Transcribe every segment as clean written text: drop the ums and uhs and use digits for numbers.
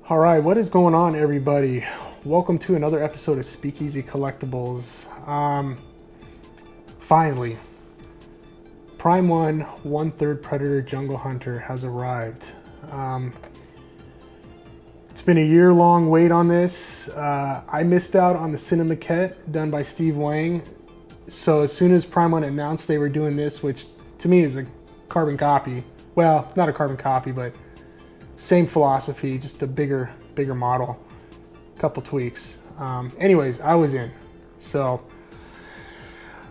All right, what is going on, everybody? Welcome to another episode of Speakeasy Collectibles. Finally, Prime 1/3 Predator Jungle Hunter has arrived. It's been a year-long wait on this. I missed out on the Cinemaquette done by Steve Wang. So as soon as Prime 1 announced they were doing this, which to me is a carbon copy. Well, not a carbon copy, but same philosophy, just a bigger model, couple tweaks. Anyways, I was in. So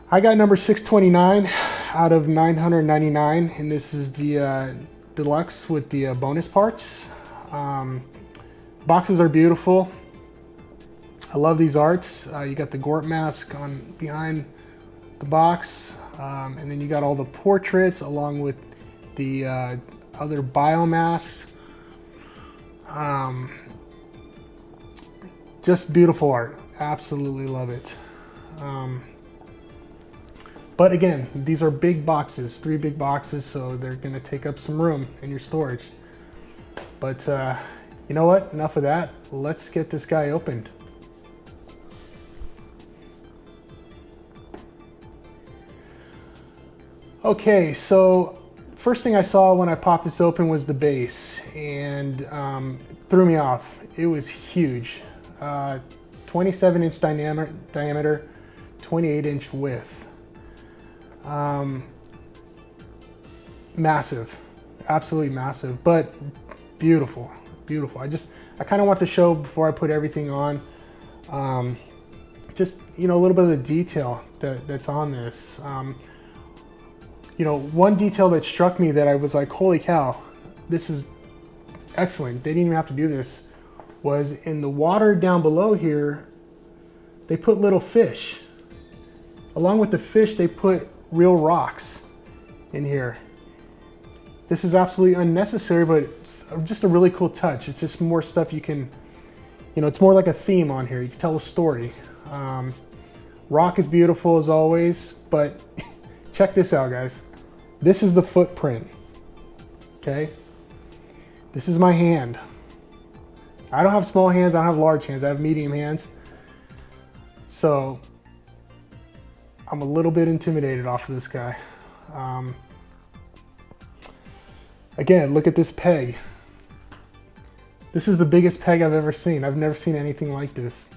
I got number 629 out of 999, and this is the deluxe with the bonus parts. Boxes are beautiful. I love these arts. You got the Gort mask on behind the box, and then you got all the portraits along with the other biomasks. Just beautiful art. Absolutely love it. But again, these are big boxes, 3 big boxes, so they're gonna take up some room in your storage. But you know what? Enough of that. Let's get this guy opened. Okay, so first thing I saw when I popped this open was the base, and threw me off. It was huge. 27-inch diameter, 28-inch width. Massive, absolutely massive, but beautiful, beautiful. I kind of want to show before I put everything on, just, you know, a little bit of the detail that's on this. You know, one detail that struck me that I was like, holy cow, this is excellent. They didn't even have to do this. Was in the water down below here, they put little fish. Along with the fish, they put real rocks in here. This is absolutely unnecessary, but it's just a really cool touch. It's just more stuff you can, you know, it's more like a theme on here. You can tell a story. Rock is beautiful as always, but check this out, guys. This is the footprint, okay? This is my hand. I don't have small hands, I don't have large hands, I have medium hands. So I'm a little bit intimidated off of this guy. Again, look at this peg. This is the biggest peg I've ever seen. I've never seen anything like this.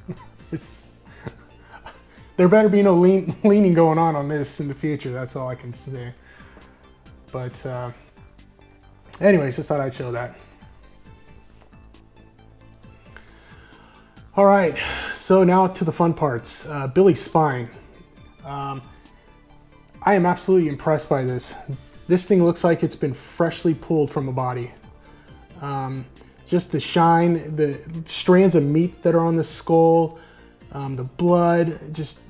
There better be no leaning going on this in the future, that's all I can say. But anyways, just thought I'd show that. All right, so now to the fun parts. Billy's spine. I am absolutely impressed by this. This thing looks like it's been freshly pulled from a body. Just the shine, the strands of meat that are on the skull, the blood, just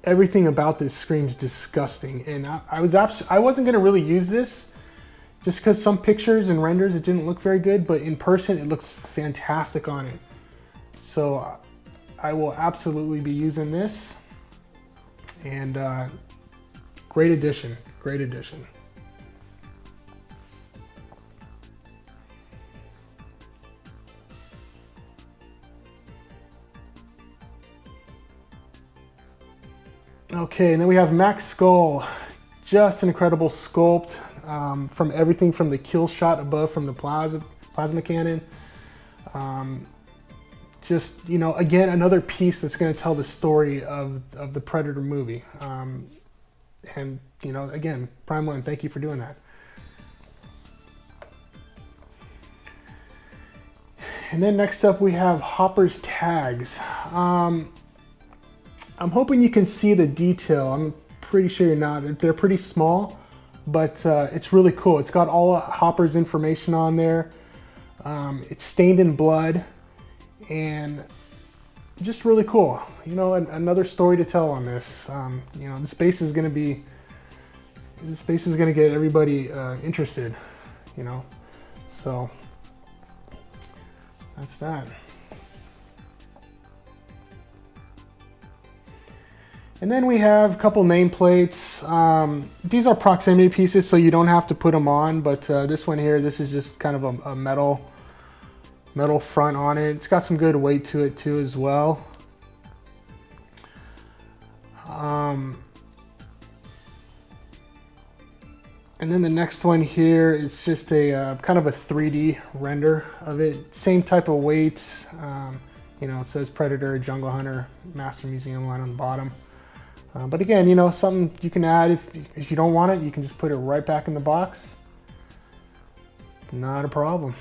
everything about this screams disgusting. And I wasn't gonna really use this just because some pictures and renders it didn't look very good, but in person it looks fantastic on it. So I will absolutely be using this, and great addition, great addition. Okay, and then we have Max Skull. Just an incredible sculpt, from everything from the kill shot above from the plasma cannon. Just, you know, again, another piece that's going to tell the story of the Predator movie. And, you know, again, Prime 1, thank you for doing that. And then next up we have Hopper's tags. I'm hoping you can see the detail. I'm pretty sure you're not. They're pretty small, but it's really cool. It's got all of Hopper's information on there. It's stained in blood. And just really cool. You know, another story to tell on this. You know, this base is gonna get everybody interested, you know. So that's that. And then we have a couple nameplates. These are proximity pieces, so you don't have to put them on, but this one here, this is just kind of a metal metal front on it. It's got some good weight to it too as well. And then the next one here is just a kind of a 3D render of it. Same type of weight. You know, it says Predator, Jungle Hunter, Master Museum line on the bottom. But again, you know, something you can add if you don't want it, you can just put it right back in the box. Not a problem.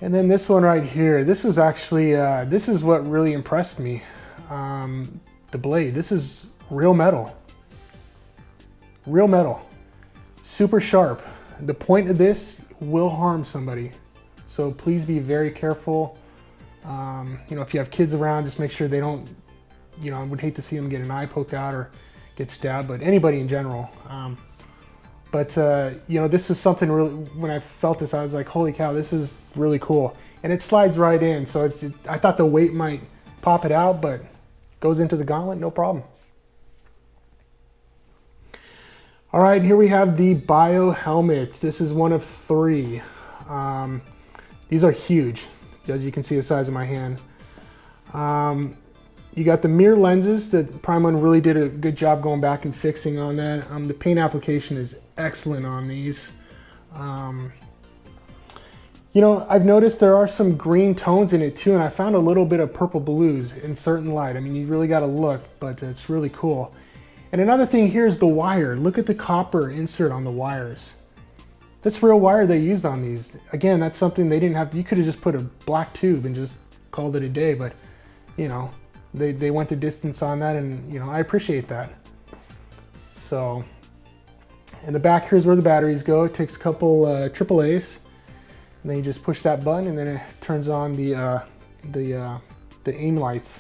And then this one right here, this was actually, this is what really impressed me. The blade, this is real metal. Real metal. Super sharp. The point of this will harm somebody. So please be very careful. You know, if you have kids around, just make sure they don't, you know, I would hate to see them get an eye poked out or get stabbed, but anybody in general. You know, this is something really, when I felt this, I was like, holy cow, this is really cool. And it slides right in. So I thought the weight might pop it out, but goes into the gauntlet, no problem. All right, here we have the Bio helmets. This is one of 3. These are huge, as you can see the size of my hand. You got the mirror lenses that Prime One really did a good job going back and fixing on that. The paint application is excellent on these. You know, I've noticed there are some green tones in it too, and I found a little bit of purple blues in certain light. I mean, you really got to look, but it's really cool. And another thing here is the wire. Look at the copper insert on the wires. That's real wire they used on these. Again, that's something they didn't have. You could have just put a black tube and just called it a day, but you know, they went the distance on that, and you know, I appreciate that. So, in the back, here's where the batteries go. It takes a couple AAAs, and then you just push that button, and then it turns on the aim lights.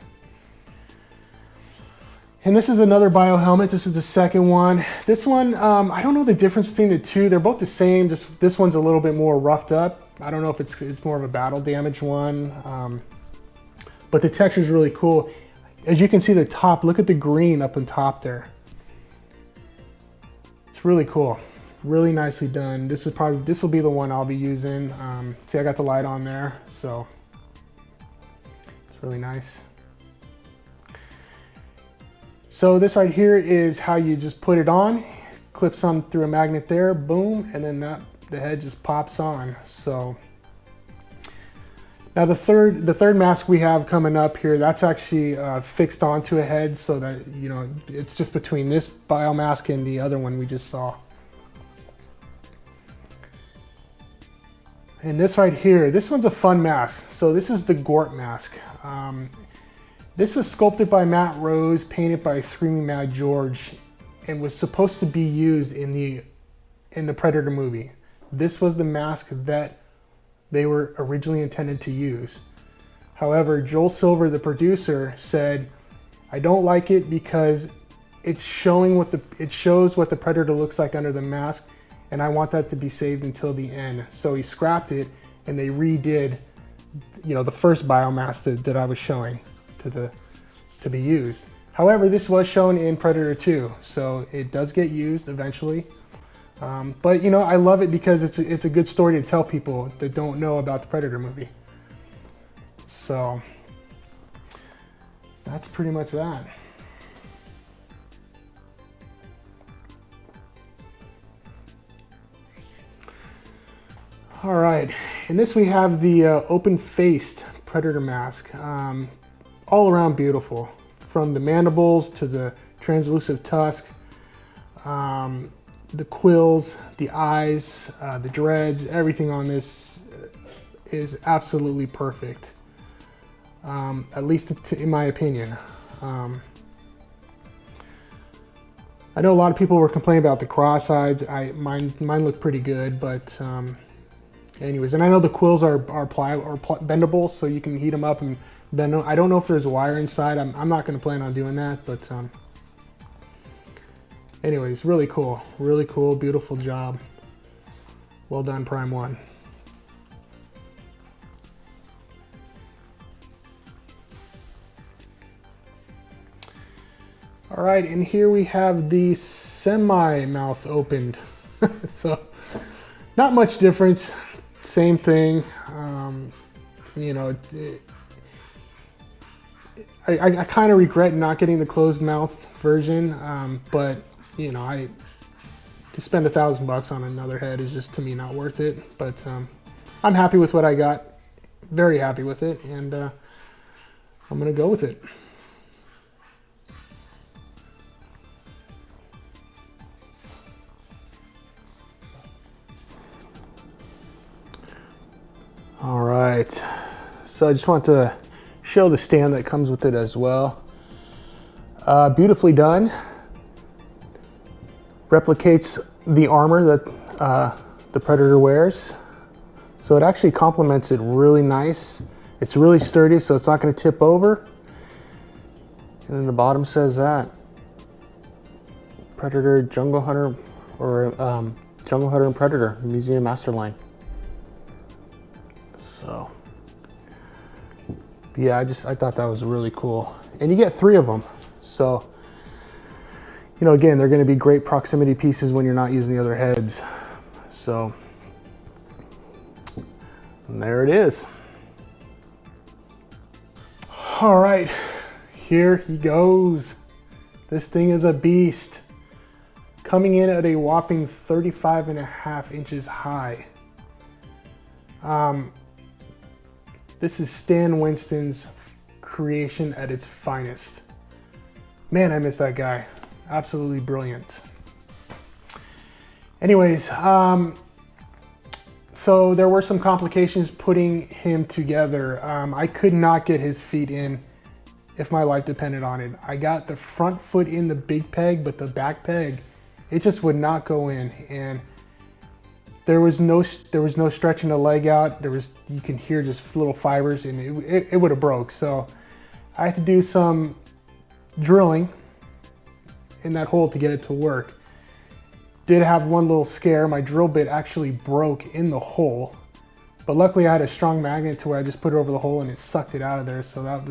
And this is another Bio helmet. This is the second one. This one, I don't know the difference between the two. They're both the same, just this one's a little bit more roughed up. I don't know if it's more of a battle damage one, but the texture is really cool. As you can see the top, look at the green up on top there. It's really cool, really nicely done. This will be the one I'll be using. See, I got the light on there, so it's really nice. So this right here is how you just put it on, clips on through a magnet there, boom, and then the head just pops on. So now the third mask we have coming up here, that's actually fixed onto a head, so that, you know, it's just between this Bio mask and the other one we just saw. And this right here, this one's a fun mask. So this is the Gort mask. This was sculpted by Matt Rose, painted by Screaming Mad George, and was supposed to be used in the Predator movie. This was the mask that they were originally intended to use. However, Joel Silver, the producer, said, "I don't like it because it shows what the Predator looks like under the mask, and I want that to be saved until the end." So he scrapped it, and they redid, you know, the first Bio mask that I was showing to be used. However, this was shown in Predator 2, so it does get used eventually. But you know, I love it because it's a good story to tell people that don't know about the Predator movie. So that's pretty much that. All right, in this we have the open-faced Predator mask. All around beautiful, from the mandibles to the translucent tusk, the quills, the eyes, the dreads, everything on this is absolutely perfect, at least in my opinion. I know a lot of people were complaining about the cross sides. Mine look pretty good, but anyways, and I know the quills are bendable, so you can heat them up and bend them. I don't know if there's a wire inside. I'm not going to plan on doing that, but anyways, really cool, beautiful job. Well done, Prime One. All right, and here we have the semi-mouth opened. So not much difference, same thing. You know, I kind of regret not getting the closed mouth version, but you know, to spend $1,000 on another head is just, to me, not worth it. But I'm happy with what I got, very happy with it, and I'm gonna go with it. All right, so I just want to show the stand that comes with it as well. Beautifully done. Replicates the armor that the Predator wears. So it actually complements it really nice. It's really sturdy, so it's not going to tip over. And then the bottom says that Predator, Jungle Hunter, or Jungle Hunter and Predator Museum Masterline. So yeah, I thought that was really cool. And you get 3 of them. So, you know, again, they're going to be great proximity pieces when you're not using the other heads. So, and there it is. All right, here he goes. This thing is a beast. Coming in at a whopping 35.5 inches high. This is Stan Winston's creation at its finest. Man, I miss that guy. Absolutely brilliant. Anyways, so there were some complications putting him together. I could not get his feet in if my life depended on it. I got the front foot in the big peg, but the back peg, it just would not go in. And there was no stretching the leg out. You can hear just little fibers, and it would have broke. So I had to do some drilling in that hole to get it to work. Did have one little scare. My drill bit actually broke in the hole, but luckily I had a strong magnet to where I just put it over the hole and it sucked it out of there. So that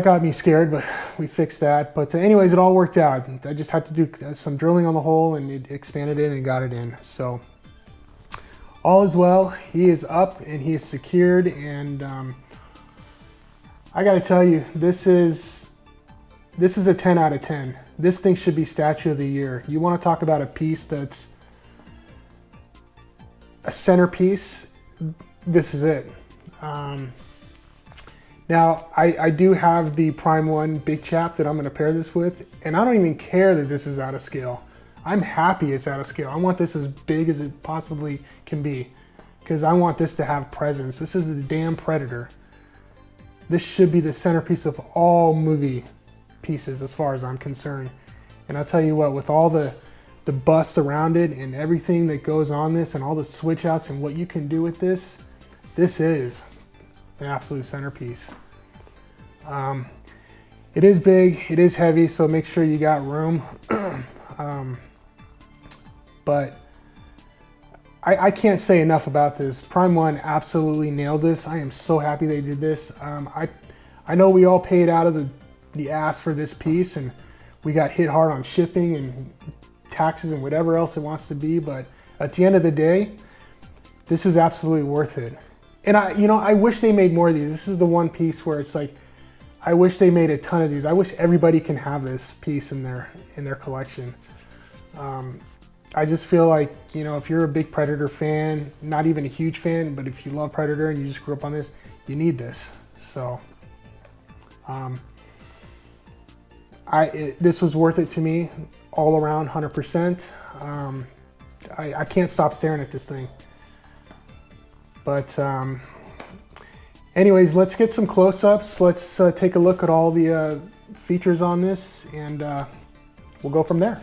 got me scared, but we fixed that. But anyways, it all worked out. I just had to do some drilling on the hole and it expanded in and got it in. So all is well. He is up and he is secured. And I gotta tell you, this is a 10 out of 10. This thing should be Statue of the Year. You want to talk about a piece that's a centerpiece, this is it. Now, I do have the Prime 1 Big Chap that I'm going to pair this with, and I don't even care that this is out of scale. I'm happy it's out of scale. I want this as big as it possibly can be, because I want this to have presence. This is the damn Predator. This should be the centerpiece of all movie pieces as far as I'm concerned. And I'll tell you what, with all the bust around it and everything that goes on this and all the switch outs and what you can do with this, this is an absolute centerpiece. It is big, it is heavy, so make sure you got room. But I can't say enough about this. Prime 1 absolutely nailed this. I am so happy they did this. I know we all paid out of the ass for this piece, and we got hit hard on shipping and taxes and whatever else it wants to be, but at the end of the day, this is absolutely worth it. And I wish they made more of these. This is the one piece where it's like, I wish they made a ton of these. I wish everybody can have this piece in their collection. I just feel like, if you're a big Predator fan, not even a huge fan, but if you love Predator and you just grew up on this, you need this. So, this was worth it to me, all around, 100%. I can't stop staring at this thing. But anyways, let's get some close-ups. Let's take a look at all the features on this, and we'll go from there.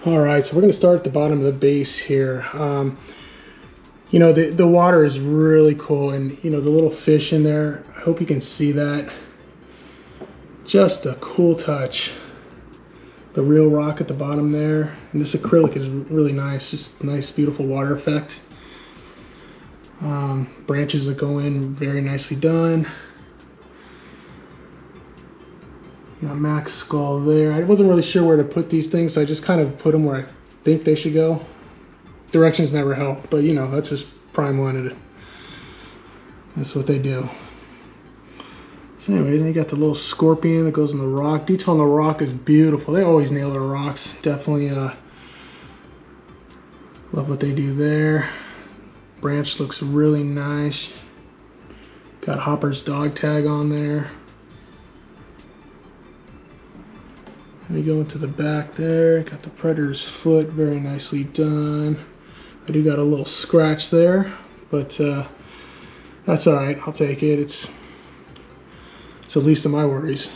All right, so we're going to start at the bottom of the base here. The water is really cool, and the little fish in there, I hope you can see that. Just a cool touch. The real rock at the bottom there, and this acrylic is really nice, just nice beautiful water effect. Branches that go in very nicely done. Got Mac's skull there. I wasn't really sure where to put these things, so I just kind of put them where I think they should go. Directions never help, but you know, that's just Prime wanted it. That's what they do. So anyway, then you got the little scorpion that goes on the rock. Detail on the rock is beautiful. They always nail their rocks. Definitely love what they do there. Branch looks really nice. Got Hopper's dog tag on there. We go into the back there. Got the Predator's foot, very nicely done. I do got a little scratch there, but that's all right. I'll take it. It's the least of my worries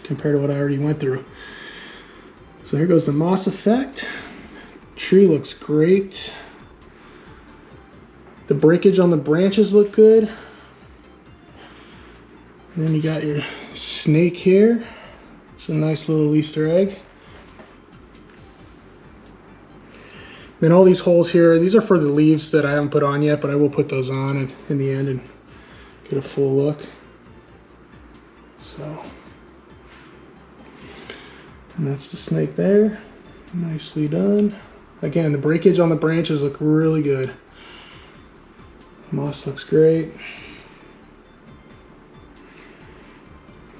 compared to what I already went through. So here goes the moss effect. Tree looks great. The breakage on the branches look good. And then you got your snake here. It's a nice little Easter egg. Then all these holes here, these are for the leaves that I haven't put on yet, but I will put those on in the end and get a full look. So, and that's the snake there. Nicely done. Again, the breakage on the branches look really good. Moss looks great.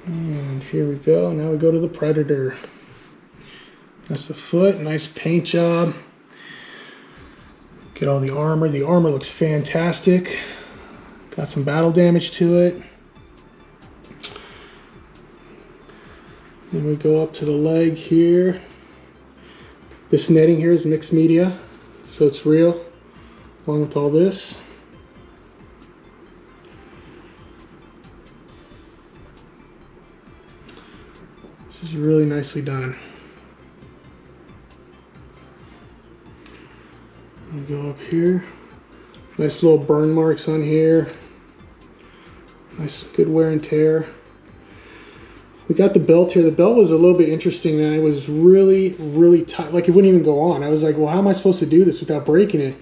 And here we go. Now we go to the Predator. That's the foot. Nice paint job. Get all the armor. The armor looks fantastic. Got some battle damage to it. Then we go up to the leg here. This netting here is mixed media, so it's real, along with all this. This is really nicely done. We go up here. Nice little burn marks on here. Nice, good wear and tear. We got the belt here. The belt was a little bit interesting, and it was really, really tight. Like it wouldn't even go on. I was like, well, how am I supposed to do this without breaking it?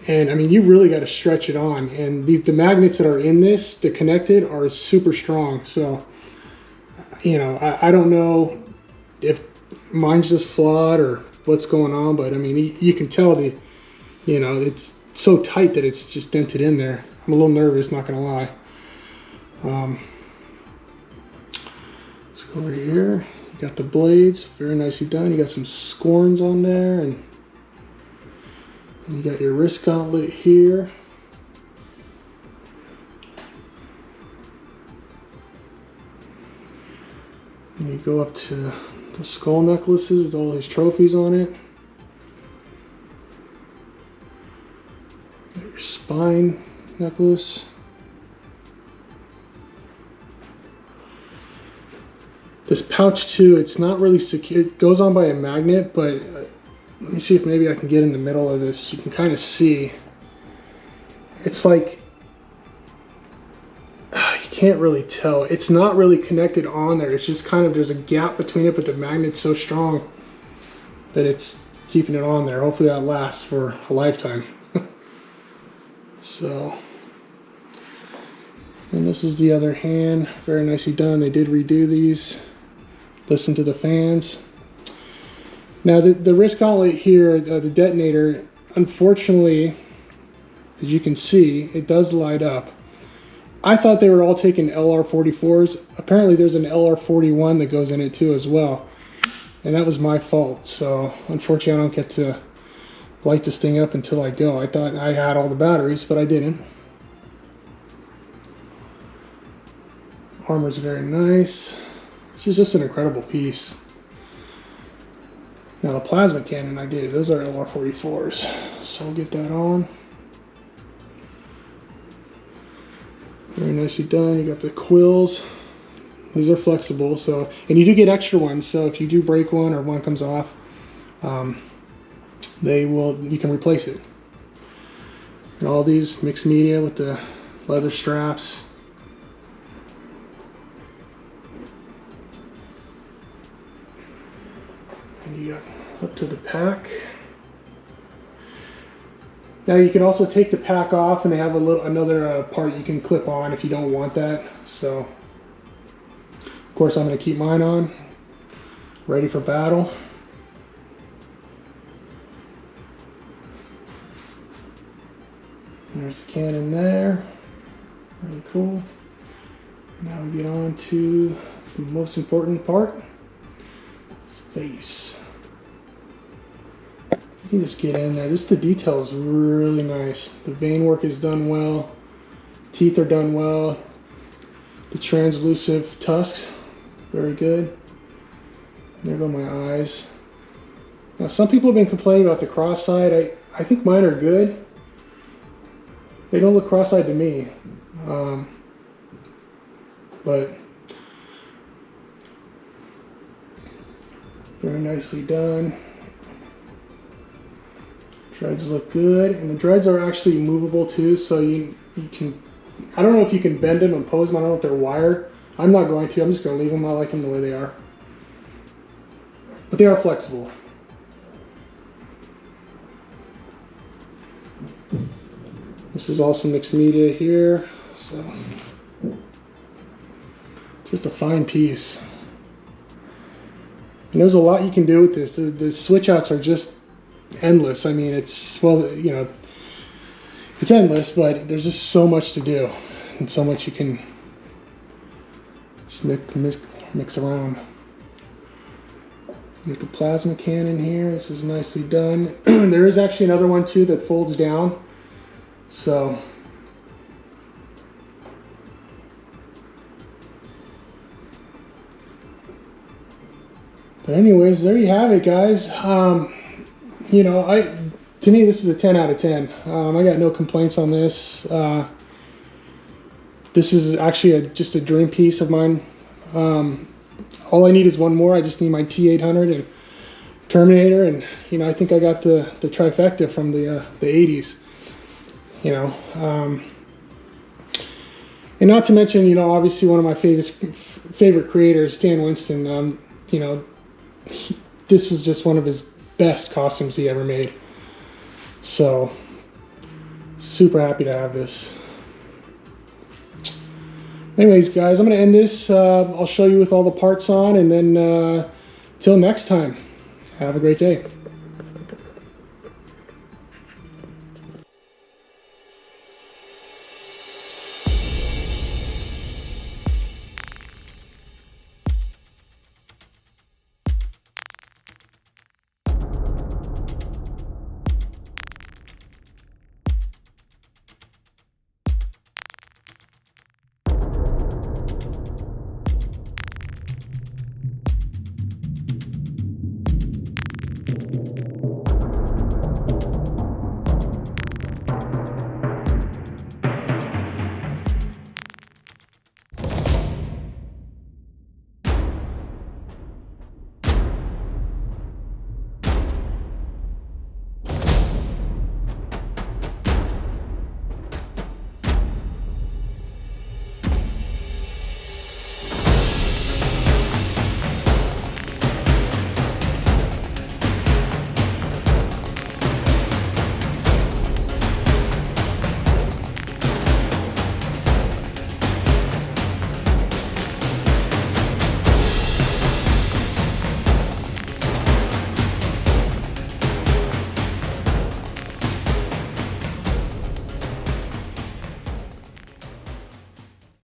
And I mean, you really got to stretch it on. And the magnets that are in this to connect it are super strong. So, you know, I don't know if mine's just flawed or what's going on, but I mean, you can tell you know, it's so tight that it's just dented in there. I'm a little nervous, not gonna lie. Let's go over here. You got the blades, very nicely done. You got some scorns on there, and you got your wrist gauntlet here. And you go up to the skull necklaces with all these trophies on it. Got your spine necklace. This pouch too, it's not really secure. It goes on by a magnet, but let me see if maybe I can get in the middle of this. You can kind of see. It's like, you can't really tell. It's not really connected on there. It's just kind of, there's a gap between it, but the magnet's so strong that it's keeping it on there. Hopefully that lasts for a lifetime. So, and this is the other hand. Very nicely done. They did redo these. Listen to the fans. Now the wrist gauntlet here, the detonator, unfortunately, as you can see, it does light up. I thought they were all taking LR44s. Apparently there's an LR41 that goes in it too as well. And that was my fault. So unfortunately I don't get to light this thing up until I go. I thought I had all the batteries, but I didn't. Armor's very nice. This is just an incredible piece. Now the plasma cannon I did, those are LR44s. So we'll get that on. Very nicely done. You got the quills. These are flexible, so, and you do get extra ones, so if you do break one or one comes off, you can replace it. And all these mixed media with the leather straps. And you got up to the pack. Now you can also take the pack off, and they have another part you can clip on if you don't want that. So, of course, I'm going to keep mine on, ready for battle. There's the cannon there. Really cool. Now we get on to the most important part, his face. You can just get in there. The detail is really nice. The vein work is done well. Teeth are done well. The translucent tusks, very good. There go my eyes. Now some people have been complaining about the cross-eyed. I think mine are good. They don't look cross-eyed to me. But very nicely done. Dreads look good, and the dreads are actually movable too, so you can, I don't know if you can bend them and pose them. I don't know if they're wired. I'm not going to. I'm just going to leave them. I like them the way they are. But they are flexible. This is also mixed media here, so just a fine piece. And there's a lot you can do with this. The switch outs are just endless. I mean, it's, well, you know, it's endless, but there's just so much to do and so much you can just mix around. You have the plasma cannon here. This is nicely done. There is actually another one too that folds down. So but anyways, there you have it, guys. You know, to me this is a 10 out of 10. I got no complaints on this. This is actually just a dream piece of mine. All I need is one more. I just need my T800 and Terminator, and you know, I think I got the trifecta from the 80s. You know, and not to mention, you know, obviously one of my favorite creators, Stan Winston. You know, this was just one of his best costumes he ever made. So, super happy to have this. Anyways, guys, I'm going to end this. I'll show you with all the parts on, and then till next time, have a great day.